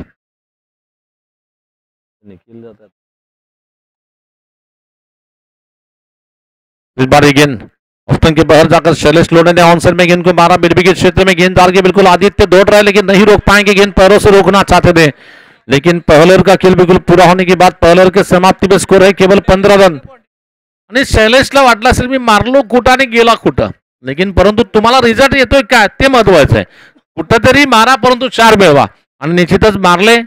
इस बार गेंद ऑफ्टन के बाहर जाकर शैलेश लोंढे ने ऑनसाइड में गेंद को मारा, मिड विकेट क्षेत्र में गेंद डाल के बिल्कुल आदित्य दौड़ रहा है लेकिन नहीं रोक पाएंगे, गेंद पैरों से रोकना चाहते थे लेकिन पहलेर का खेल बिल्कुल पूरा होने के बाद पहलेर के समाप्ति पे स्कोर है केवल 15 रन. आणि शैलेशला वाटलं असेल मी मारलो कुठं आणि गेला कुठं, लेकिन परंतु तुम्हाला रिझल्ट येतोय काय ते महत्वाचं आहे. कुठंतरी मारा परंतु 4 मिळवा, आणि निश्चितच मारले.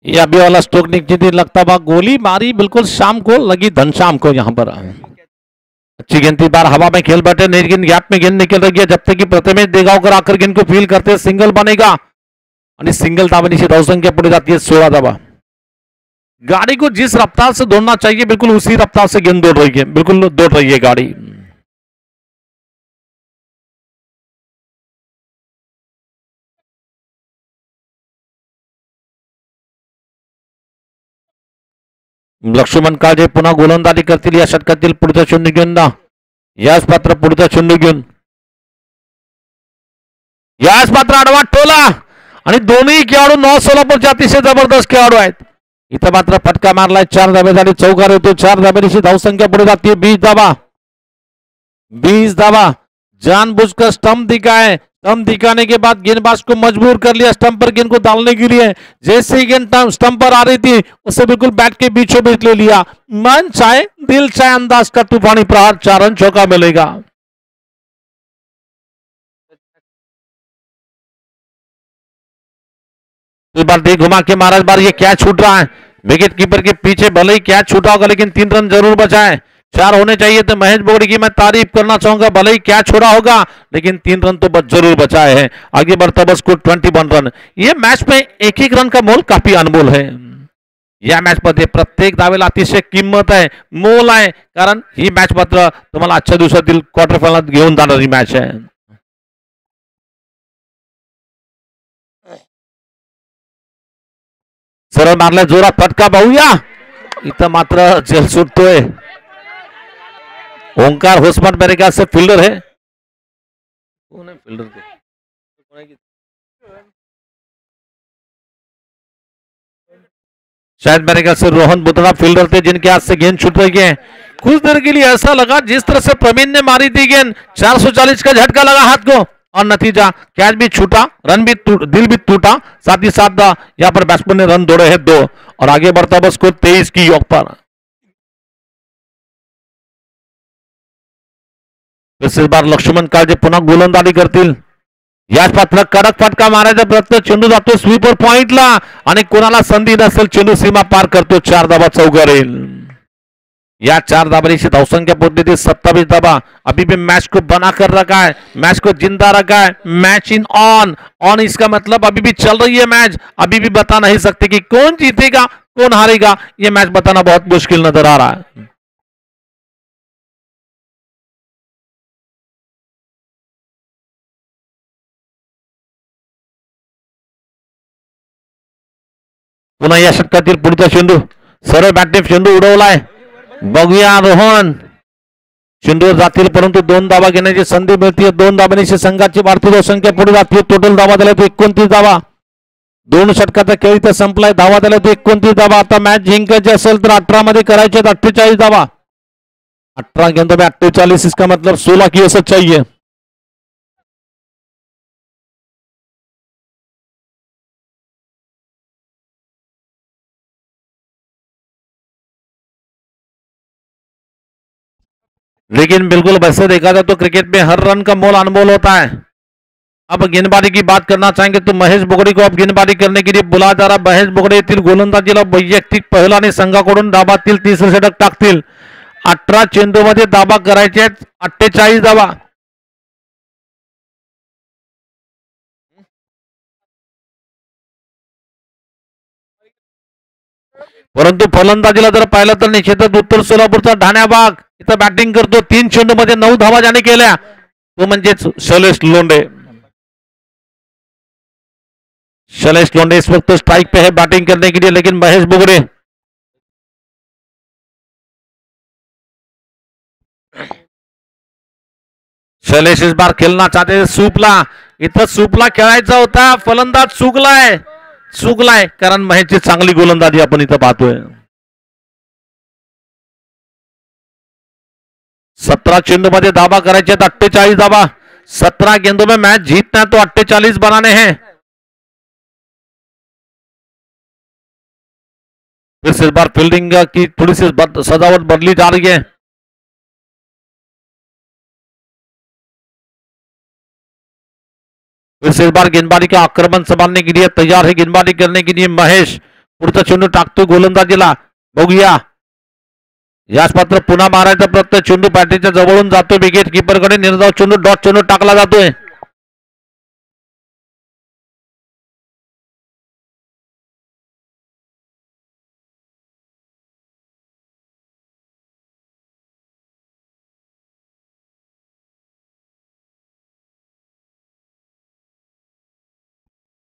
ये अभी वाला स्ट्रोक नहीं लगता बा, गोली मारी बिल्कुल शाम को लगी, धनश्याम को यहाँ पर. अच्छी गेंद थी, बार हवा में खेल बैठे, नहीं गेंद गैप में गेंद निकल रही है जब तक कि प्रथमेश देगावकर आकर गेंद को फील करते सिंगल बनेगा, आणि सिंगल दाबानिशी धावसंख्या पुढे जाती है 16 धावा. गाड़ी को जिस रफ्तार से दौड़ना चाहिए बिल्कुल उसी रफ्तार से गेंद दौड़ रही है, बिल्कुल दौड़ रही है गाड़ी. लक्ष्मण काळजे पुन्हा गोलंदाजी करतील या षटकातील पुढचा चेंडू घेऊन, याच पात्र पुढचा चेंडू घेऊन, याच पात्र आडवा टोला, आणि दोन्ही खेळाडू नॉर्थ सोलापूरचे अतिशय जबरदस्त खेळाडू आहेत. इथं मात्र फटका मारलाय, 4 धाब्यासाठी चौकार होतो, 4 धाब्याची धावसंख्या पुढे जाते 20 धावा. 20 धावा जानबूझकर स्टंप दिखाए, स्टंप दिखाने के बाद गेंदबाज को मजबूर कर लिया स्टंप पर गेंद को डालने के लिए. जैसे ही गेंद स्टंप पर आ रही थी उसे बिल्कुल बैट के बीचों बीच ले लिया. मन चाहे दिल चाहे अंदाज का तूफानी प्रहार, 4 रन चौका मिलेगा. इस बार देख घुमा के मारा, इस बार ये क्या छूट रहा है विकेट कीपर के पीछे, भले ही क्या छूटा होगा लेकिन 3 रन जरूर बचाए. 4 होने चाहिए तो महेश बोगड़ी की मैं तारीफ करना चाहूंगा, भले ही क्या छोड़ा होगा लेकिन 3 रन तो जरूर बचाए हैं. आगे बढ़ता बस को 21 रन. ये मैच में एक एक रन का मोल काफी अनमोल है. या मॅच मध्ये प्रत्येक धावेला अतिशय किंमत आहे, मोल आहे, कारण ही मॅच मात्र तुम्हाला आजच्या दिवसातील क्वार्टर फायनल घेऊन जाणारी मॅच आहे. सरळ मारलाय जोरात फटका, पाहूया इथं मात्र झेल सुटतोय. ओंकार होसमत मेरे ख्याल से फील्डर है, कौन है फील्डर के? शायद मेरे ख्याल से रोहन बुधना फील्डर थे जिनके हाथ से गेंद छूट रही है. कुछ देर के लिए ऐसा लगा जिस तरह से प्रवीण ने मारी थी गेंद, 440 का झटका लगा हाथ को, और नतीजा कैच भी छूटा, रन भी दिल भी टूटा, साथ ही साथ यहाँ पर बैट्समैन ने रन दौड़े हैं 2, और आगे बढ़ता बस को 23 की योग पर. इस बार लक्ष्मण काळजे पुन्हा गोलंदाजी करतील. याच पात्र कडक फटका मारायचा प्रयत्न, चेंडू जातो स्वीपर पॉइंटला, आणि कोणाला संधी नसेल चेंडू सीमा पार करतो. 4 धाबा चौकार येईल. या 4 धाबांची धावसंख्या पोहोचली थी 27 धाबा. अभी भी मैच को बना कर रखा है, मैच को जिंदा रखा है. मैच इन ऑन, ऑन इसका मतलब अभी भी चल रही है मैच. अभी भी बता नहीं सकते कि कौन जीतेगा कौन हारेगा, ये मैच बताना बहुत मुश्किल नजर आ रहा है. पुन्हा या षटकातील पुढचा चेंडू, सरळ बॅटने चेंडू उडवलाय, बघूया रोहन चेंडूवर जातील परंतु 2 धावा घेण्याची संधी मिळते. 2 धाबांची संघाची वाढती धावसंख्या पुढे जाते. टोटल धावा झाल्या 29 धावा. 2 षटकाचा खेळ इथं संपलाय. धावा झाल्या 29 धावा. आता मॅच जिंकायची असेल तर 18 मध्ये करायचे 48 धावा. 18 गेंदों में 48, इसका मतलब 16 की औसत चाहिए. लेकिन बिल्कुल वैसे देखा जाए तो क्रिकेट में हर रन का मोल अनमोल होता है। अब गेंदबाजी की बात करना चाहेंगे तो महेश बोगडे को अब गेंदबाजी करने के लिए बुला जा रहा। महेश बोगडे येथील गोलंदाजीला वैयक्तिक पहिला आणि संघाकडून डाबातील तिसरे षटक टाकतील। 18 चेंडूमध्ये दाबा करायचे आहेत 48 धावा। परंतु फलंदाजीला जर पाहिलं तर निश्चितच उत्तर सोलापूरचा ढाण्याबाग इथं बॅटिंग करतो। 3 चेंडूमध्ये 9 धावा ज्याने केल्या तो म्हणजेच शैलेश लोंढे। शैलेश लोंढे इस वक्त स्ट्राइक पे है बैटिंग करने के लिए, लेकिन महेश बोगड़े शैलेश इस बार खेलना चाहते थे सूपला। इथं सूपला खेळायचा होता, फलंदाज चुकलाय कारण महेशची चांगली गोलंदाजी आपण इथं पाहतोय। 17 चेंडू मध्ये दाबा करायचे 48 दाबा। 17 गेंदों में मैच जीतना है तो 48 बनाने हैं। फिर से इस बार फील्डिंग की थोड़ी सी सजावट बदली जा रही है। फिर से इस बार गेंदबाजी का आक्रमण संभालने के लिए तैयार है गेंदबाजी करने के लिए महेश। पुढचा चेंडू टाकतो गोलंदाजीला, बघूया याच मात्र पुन्हा मारायचा प्रयत्न, चेंडू बॅटरीच्या जवळून जातो विकेट कीपरकडे, निर्धाव चेंडू डॉट चेंडू टाकला जातोय।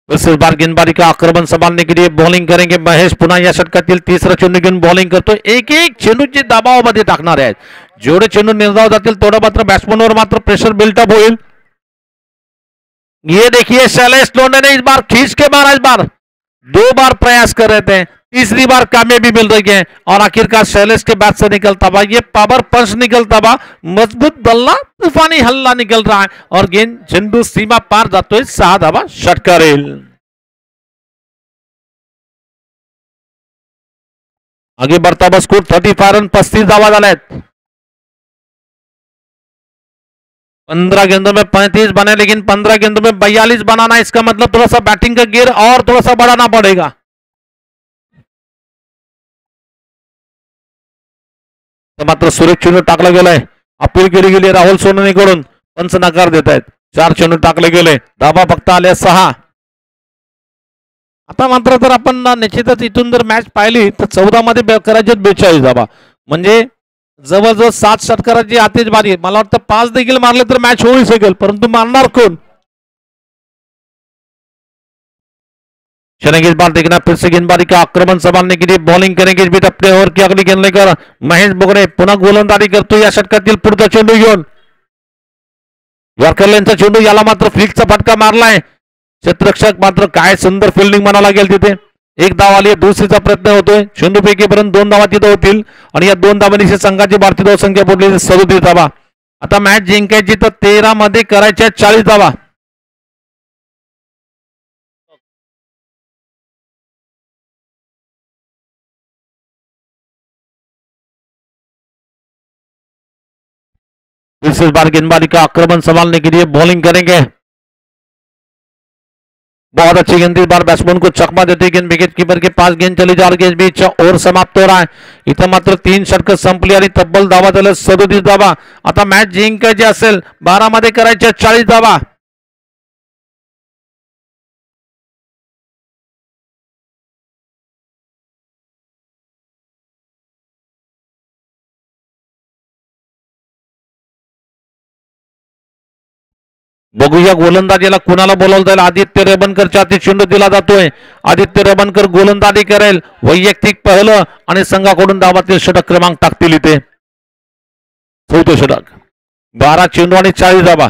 इस बार गेंदबाजी का आक्रमण संभालने के लिए बॉलिंग करेंगे महेश। पुन्हा या षटकातील तिसरा चेंडू घेऊन बॉलिंग करतो। एक एक चेंडूची दबावामध्ये टाकणार आहेत। जेवढे चेंडू निर्धाव जातील तेवढं मात्र बॅट्समनवर मात्र प्रेशर बिल्टअप होईल। ये देखिए शैलेश लोंढे ने इस बार खींच के मारा। इस बार 2 बार प्रयास कर रहे थे, तीसरी बार कामयाबी मिल रही है और आखिरकार शैलेश के बैट से निकलता हुआ ये पावर पंच निकलता हुआ मजबूत बल्ला तूफानी हल्ला निकल रहा है और गेंद चेंडू सीमा पार जातोय। 6 धावा षटकारेल। आगे बढ़ता बस स्कोर 35 रन 35 धावा झाल्यात। 15 गेंदों में 35 बने, लेकिन 15 गेंदों में 42 बनाना, इसका मतलब थोड़ा सा बैटिंग का गियर और थोड़ा सा बढ़ाना पड़ेगा। तर मात्र सुरेख चेंडू टाकला गेलाय, अपील केली गेली राहुल सोनवणेकडून, पंच नकार देत आहेत। 4 चेंडू टाकले गेले, धाबा फक्त आले 6। आता मात्र जर आपण निश्चितच इथून जर मॅच पाहिली तर 14 मध्ये करायचे 42 धाबा, म्हणजे जवळजवळ 7 षटकाराची आतिषबाजी। मला वाटतं 5 देखील मारले तर मॅच होऊ शकेल, परंतु मारणार कोण? चलेंगे इस बार देखना फिर से गेंदबाजी का आक्रमण संभालने के लिए बॉलिंग करेंगे इस बीच अपने ओव्हर की अगली गेंद लेकर महेश बोगडे पुन्हा गोलंदाजी करतो या षटकातील पुढचा चेंडू घेऊन। यॉर्कर लेनचा चेंडू, याला मात्र फ्लिकचा फटका मारलाय। क्षेत्ररक्षक मात्र काय सुंदर फिल्डिंग म्हणावं लागेल तिथे। एक धाव आली, दुसरीचा प्रयत्न होतोय। चेंडू पैकीपर्यंत 2 धावा तिथं होतील आणि या 2 धावांनी संघाची भारतीय धावसंख्या पुढली 37 धावा। आता मॅच जिंकायची तर 13 मध्ये करायच्या 40 धावा। इस बार गेंदबाजी का आक्रमण संभालने के लिए बॉलिंग करेंगे। बहुत अच्छी गेंद इस बार बैट्समैन को चकमा देते गेंद विकेट कीपर के पास गेंद चली जा रही है। इस बीच ओव्हर समाप्त हो रहा है। इथं मात्र 3 षटकं संपली आणि तब्बल धावा झाल्या 37 धावा। आता मॅच जिंकायची असेल 12 मध्ये करायच्या 40 धावा। बघूया गोलंदाजीला कुणाला बोलावलं जाईल। आदित्य रेबनकरच्या हाती चेंडू दिला जातोय। आदित्य रेबनकर गोलंदाजी करेल, वैयक्तिक पहिलं आणि संघाकडून धावातील षटक क्रमांक टाकतील इथे। चौथं षटक, 12 चेंडू आणि 40 धावा।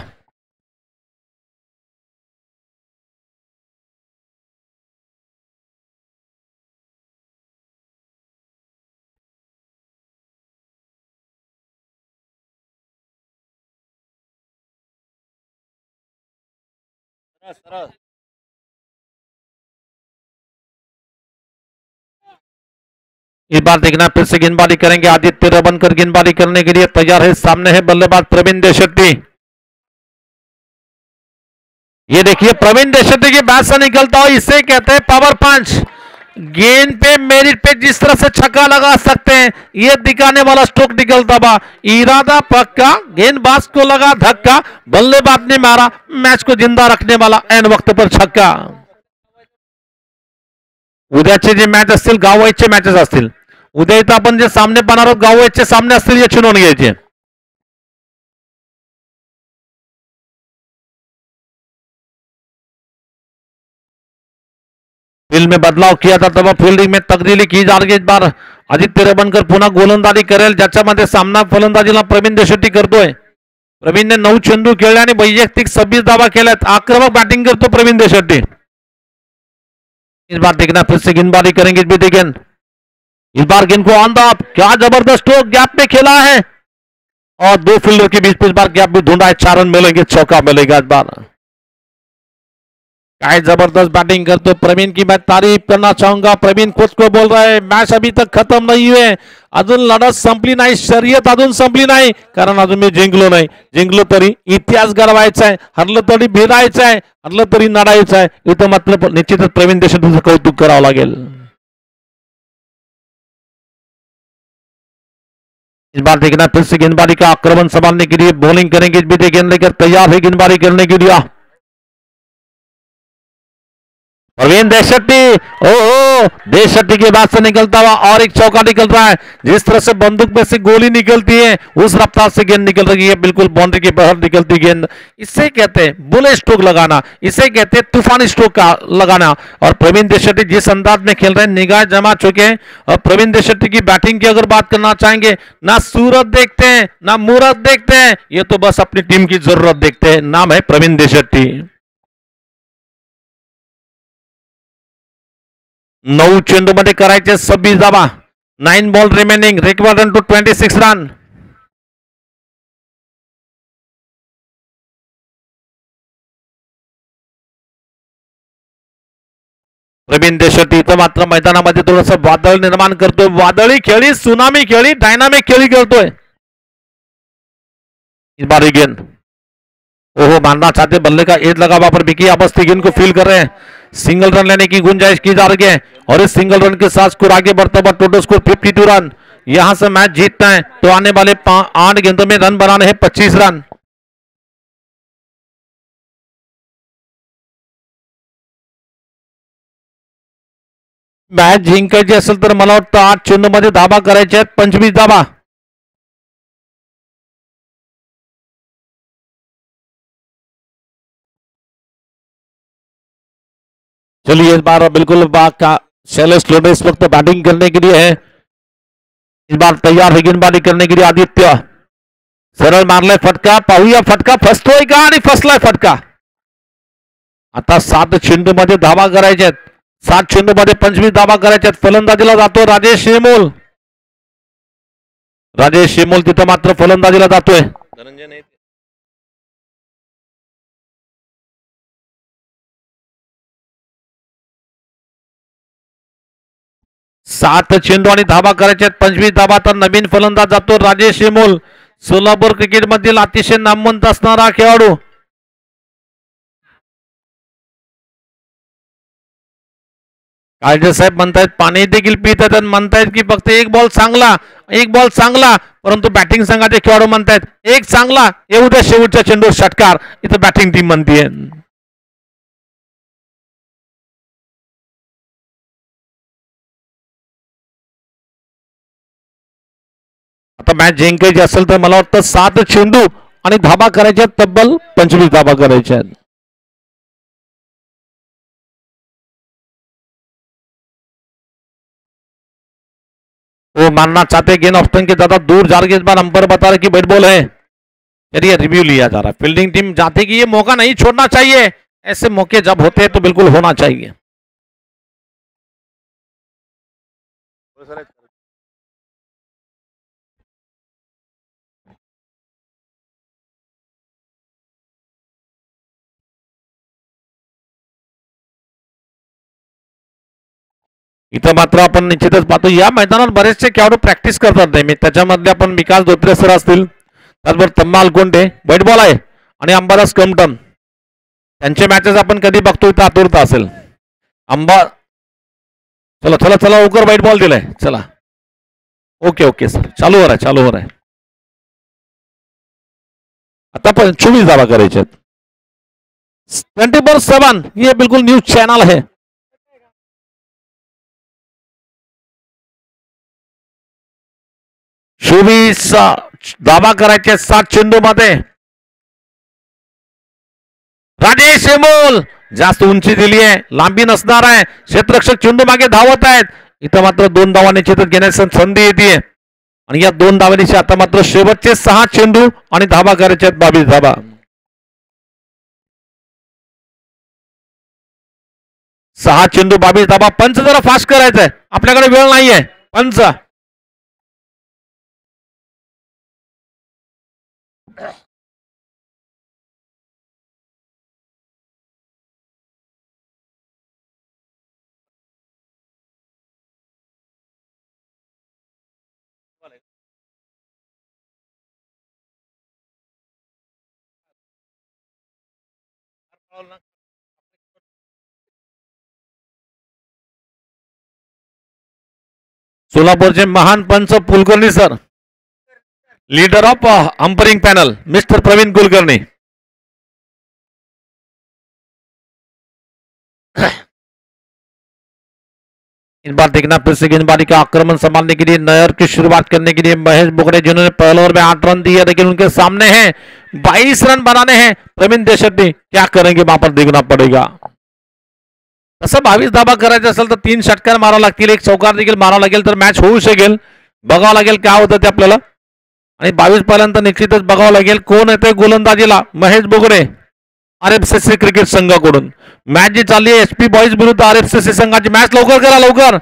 इस बार देखना फिर से गेंदबाजी करेंगे आदित्य रबनकर, गेंदबाजी करने के लिए तैयार है। सामने है बल्लेबाज प्रवीण देशट्टी। ये देखिए प्रवीण देशट्टी की बैट से निकलता हो, इसे कहते हैं पावर पंच। गेंद पे मेरिट पे जिस तरह से छक्का लगा सकते हैं, ये दिखाने वाला स्ट्रोक निकलता बा। इरादा पक्का, गेंदबाज को लगा धक्का, बल्लेबाज ने मारा, मैच को जिंदा रखने वाला ऐन वक्त पर छक्का। उद्याचे जे मॅच असतील गाववाईजचे मॅचेस असतील, उद्या इथं आपण जे सामने पाहणार आहोत गाववाईजचे सामने असतील याची नोंद घ्यायची। फील्ड में बदलाव किया था तब फील्डिंग में तब्दीली की जा रही है। इस बार आदित्य रबनकर पुन्हा गोलंदाजी करेल, ज्याच्यामध्ये सामना फलंदाजीला प्रवीण देशट्टी करतोय। प्रवीणने 9 चेंडू खेळले आणि वैयक्तिक 26 धावा केल्यात। आक्रमक बैटिंग करतो प्रवीण देशट्टी। इस बार देखना फिर से गेंदबाजी करेंगे इस बीते गेंद। इस बार गेंद को ऑन द ऑफ, क्या जबरदस्त स्ट्रोक गैप में खेला है और दो फील्डर के बीच इस बार गैप भी ढूंढा है। 4 रन मिलेंगे, चौका मिलेगा इस बार। काय जबरदस्त बैटिंग करते प्रवीण की मैं तारीफ करना चाहूंगा। प्रवीण खुद को बोल रहा है मैच अभी तक खत्म नहीं हुए, अजून लढत संपली नाही, शर्यत अजून संपली नाही, कारण अजून मी जिंकलो नाही। जिंकलो तरी इतिहास घडवायचा आहे, हरलं तरी भिरायचं आहे, हरलं तरी नडायचं आहे। इथं मात्र निश्चितच प्रवीण देशमुखचं कौतुक करावं लागेल। इस बार देखना फिर से गेंदबाजी का आक्रमण संभालने के लिए बॉलिंग करेंगे, इस बीते गेंद लेकर तैयार है गेंदबाजी करने के लिए प्रवीण देशट्टी। ओहो, देशट्टी के बाद से निकलता हुआ और एक चौका निकल रहा है। जिस तरह से बंदूक में से गोली निकलती है उस रफ्तार से गेंद निकल रही है, बिल्कुल बाउंड्री के बाहर निकलती गेंद। इसे कहते हैं बुलेट स्ट्रोक लगाना, इसे कहते हैं तूफानी स्ट्रोक का लगाना। और प्रवीण देशट्टी जिस अंदाज में खेल रहे हैं, निगाह जमा चुके हैं। और प्रवीण देशट्टी की बैटिंग की अगर बात करना चाहेंगे, ना सूरत देखते हैं ना मूरत देखते हैं, ये तो बस अपनी टीम की जरूरत देखते हैं। नाम है प्रवीण देशट्टी। 9 चेंडू मध्ये करायचे 26 धावा। 9 ball remaining, required run to 26 run. Praveen Deshatti इथं मात्र मैदानामध्ये थोडंसं वादळ निर्माण करतोय। वादळी खेळी, सुनामी खेळी, डायनामिक खेळी करतोय। इस बार गेंद ओहो मारना चाहते, बल्ले का एज लगा वहां पर विकी अवस्थी गेंद को फील कर रहे हैं। सिंगल रन लेने की गुंजाइश की जा रही है और इस सिंगल रन के साथ स्कोर आगे बढ़ता हुआ टोटल स्कोर 52 रन। यहां से मैच जीतना है तो आने वाले 8 गेंदों में रन बनाने हैं 25 रन। मॅच जिंकायची असेल तर मला वाटतं 8 चेंडूमध्ये धाबा करायचे आहेत, 25 धाबा। चलिए इस बार बिल्कुल बाग का शैलेश लोडे इस वक्त बैटिंग करने के लिए है। इस बार तैयार है गेंदबाजी करने के लिए आदित्य। सरळ मारलाय फटका, पाहूया फटका फसतोय का आणि फसलाय फटका। आता 7 चेंडू मध्ये धावा करायचे आहेत, 7 चेंडू मध्ये 25 धावा करायच्या आहेत। फलंदाजीला जातो राजेश शेमोल। राजेश शेमोल तिथं मात्र फलंदाजीला जातोय। धनंजय नाही 7 चेंडू आणि धावा करायच्या आहेत, 25 धावा। तर नवीन फलंदाज जातो राजेश शेमोल, सोलापूर क्रिकेट मधील अतिशय नामवंत असणारा खेळाडू। काळजे साहेब म्हणतायत पाणी देखील पितात आणि म्हणतायत की फक्त एक बॉल चांगला, एक बॉल चांगला, परंतु बॅटिंग संघाचे खेळाडू म्हणतायत एक चांगला, येऊ द्या शेवटच्या चेंडूवर षटकार, इथं बॅटिंग टीम म्हणतीये। आता मॅच जिंकायची असेल तर मला वाटतं 7 चेंडू आणि धाबा करायच्या, तब्बल 25 धाबा करायच्या आहेत। वो मानना चाहते गेंद ऑप्शन के ज्यादा दूर जा रही है, इस बार अंपायर बता रहे कि बैट बॉल है। चलिए रिव्यू लिया जा रहा है। फील्डिंग टीम चाहती कि ये मौका नहीं छोड़ना चाहिए, ऐसे मौके जब होते हैं तो बिल्कुल होना चाहिए। इथं मात्र आपण निश्चितच पाहतो या मैदानात बरेचसे खेळाडू प्रॅक्टिस करतात नेहमी. त्याच्यामधले आपण विकास धोत्रे सर असतील, त्याचबरोबर तम्माल कोंडे बैट बॉल आहे आणि अंबादास कमटम त्यांचे मॅचेस आपण कधी बघतो इथं आतुरता असेल. चला चला चला लवकर बैट बॉल दिलाय. चला ओके ओके सर, चालू हो रहा है चालू हो रहा है. आता 24 धावा करायचे आहेत. 24/7 ये बिल्कुल न्यूज चैनल है. चोवीस धावा करायचे 7 चेंडू मध्ये. राजेश हेमोल जास्त उंची दिली आहे, लांबी नसणार आहे. क्षेत्ररक्षक चेंडू मागे धावत आहेत. इथं मात्र 2 धावा निश्चितच घेण्याची संधी येते आणि या 2 धावांची आता मात्र शेवटचे 6 चेंडू आणि धावा करायचे आहेत 22 धावा. 6 चेंडू 22 धावा. पंच जरा फास्ट करायचंय, आपल्याकडे वेळ नाहीये. पंच सोलापूरचे महान पंच Kulkarni sir, leader of umpiring panel mister Praveen Kulkarni. इन बार देखना फिर से गेंदबाजी का आक्रमण संभालने के लिए नयर की शुरुआत करने के लिए महेश बोगड़े, जिन्होंने पहले ओवर में 8 रन दिए, लेकिन उनके सामने हैं 22 रन बनाने हैं. प्रवीण देशपांडे क्या करेंगे वहां पर देखना पड़ेगा. तसं 22 धाबा करायचं असेल तर 3 षटकार मारावं लागतील, 1 चौकार देखील मारावं लागेल तर मॅच होऊ शकेल. बघावं लागेल काय होतं ते आपल्याला. आणि 22 पर्यंत निश्चितच बघावं लागेल कोण येते गोलंदाजीला. महेश बोगड़े आरएफसीसी क्रिकेट संघाकडून. मॅच जी चालली आहे एसपी बॉईज विरुद्ध आरएफसीसी संघाची. मॅच लवकर करा लवकर.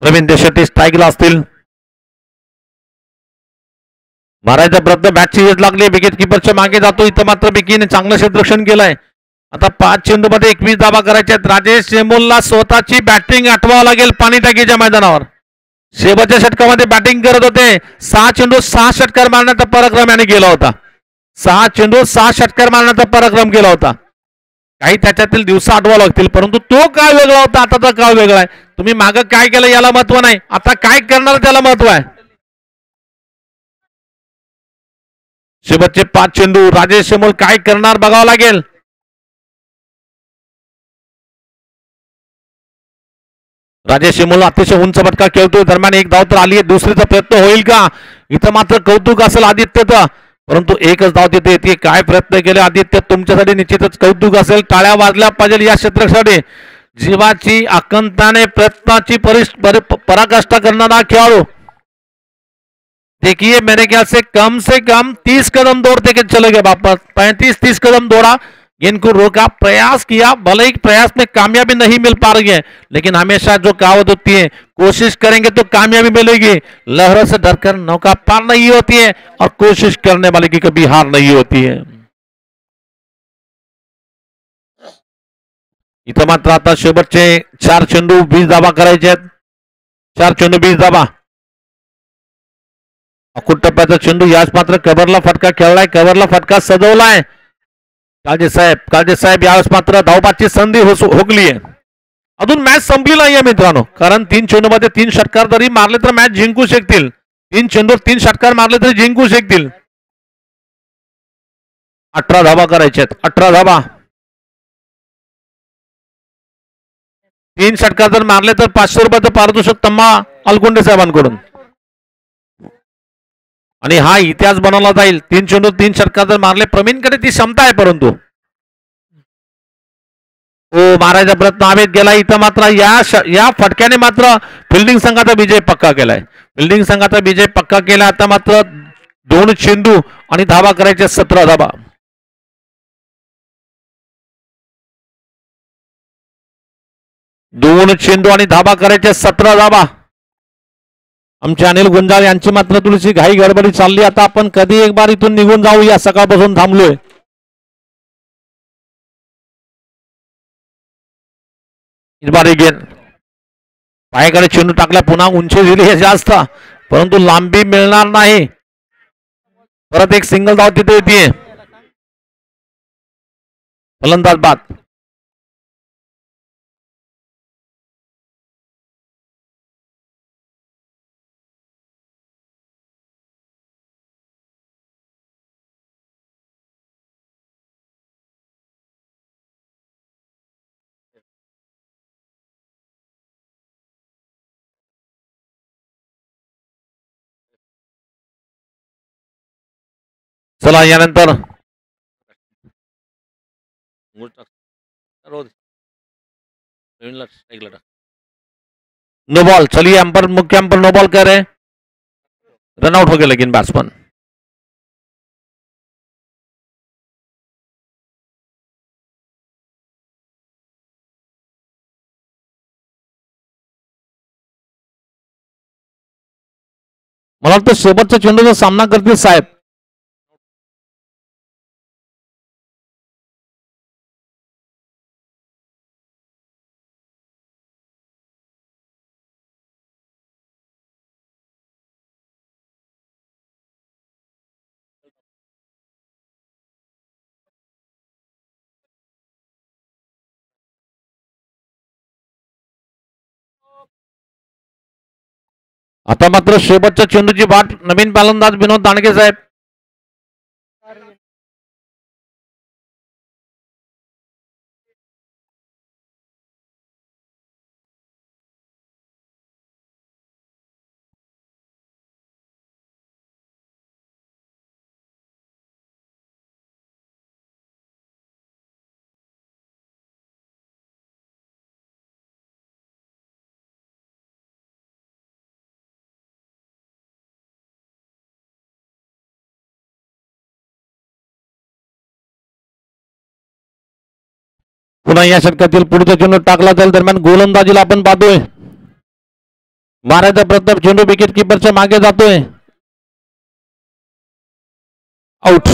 प्रवीण देशपांडे स्ट्राईकला असतील. मारायचा प्रयत्न मॅचची वेळ लागली. विकेट किपरच्या मागे जातो. इथं मात्र बिकीने चांगलं क्षेत्ररक्षण केलंय. आता 5 चेंडू मध्ये 21 धावा करायच्या आहेत. राजेश हेमोलला स्वतःची बॅटिंग आठवावं लागेल पाणी टाकीच्या मैदानावर. शेवटच्या षटकामध्ये बॅटिंग करत होते. 6 चेंडू 6 षटकार मारण्याचा पराक्रम याने केला होता. 6 चेंडू 6 षटकार मारण्याचा पराक्रम केला होता. काही त्याच्यातील दिवस आठवावं लागतील, परंतु तो काय वेगळा होता, आताचा काय वेगळा आहे. तुम्ही मागं काय केलं याला महत्व नाही, आता काय करणार त्याला महत्व आहे. शेवटचे 5 चेंडू राजेश हेमोल काय करणार बघावं लागेल. राजेश हेमोल अतिशय उंच फटका खेळतोय. दरम्यान 1 धाव तर आली आहे. दुसरीचा प्रयत्न होईल का. इथं मात्र कौतुक असेल आदित्यचं, परंतु 1च धाव तिथे येते. काय प्रयत्न केले आदित्य, तुमच्यासाठी निश्चितच कौतुक असेल. टाळ्या वाजल्या पाहिजे या क्षेत्रासाठी. जीवाची आकंताने प्रयत्नाची पराकाष्ठा करणारा खेळाडू. देखिए मेरे ख्याल से कम 30 कदम दौड़ते के चले गए वापस. 35-30 कदम दौड़ा, गेंद को रोका, प्रयास किया. भले ही प्रयास में कामयाबी नहीं मिल पा रही है, लेकिन हमेशा जो कहावत होती है, कोशिश करेंगे तो कामयाबी मिलेगी. लहरों से डरकर नौका पार नहीं होती है और कोशिश करने वाले की कभी हार नहीं होती है. इथं मात्र आता शेवटचे 4 चेंडू 20 धावा करायचे आहेत. 4 चेंडू 20 धावा. अकुट टप्प्याचा चेंडू याच मात्र कव्हरला फटका खेळलाय. कव्हरला फटका सजवलाय. काळजे साहेब यावेळेस मात्र धावबाची संधी हुकली आहे. अजून मॅच संपली नाहीये मित्रांनो, कारण 3 चेंडू मध्ये 3 षटकार जरी मारले तर मॅच जिंकू शकतील. 3 चेंडूवर 3 षटकार मारले तरी जिंकू शकतील. 18 धावा करायच्यात. 18 धावा. 3 षटकार जर मारले तर 500 रुपयाचं पारितोषिक तम्मा अलगुंडे साहेबांकडून. आणि हा इतिहास बनवला जाईल. 3 चेंडू 3 षटकार जर मारले, प्रवीणकडे ती क्षमता आहे, परंतु मारायचा प्रयत्न हवेत गेला. इथं मात्र या फटक्याने मात्र फिल्डिंग संघाचा विजय पक्का केलाय. फिल्डिंग संघाचा विजय पक्का केला. आता मात्र 2 चेंडू आणि धावा करायच्या 17 धावा. 2 चेंडू आणि धावा करायच्या 17 धावा. आमचे अनिल गुंजाळ यांची मात्र थोडीशी घाई गडबडी चालली. आता आपण कधी एक बार इथून निघून जाऊया, सकाळपासून थांबलोय. इस बार गेन पायाकडे चेंडू टाकला, पुन्हा उंची दिली आहे जास्त, परंतु लांबी मिळणार नाही. परत एक सिंगल धाव तिथे येते. फलंदाज बाद. चला यानंतर नो बॉल. चलिए अंपर, मुख्य अंपर नो बॉल कह रहे हैं. रनआउट हो गया लेकिन बैट्समैन. मला वाटतं शेवटच्या चेंडूचा सामना करतील साहेब. आता मात्र शेवटच्या चेंडूची वाट नवीन फलंदाज विनोद दांडगे साहेब. पुन्हा या षटकातील पुढचा चेंडू टाकला जाईल. दरम्यान गोलंदाजीला आपण पाहतोय मारायचा प्रताप, चेंडू विकेट किपरच्या मागे जातोय. आउट.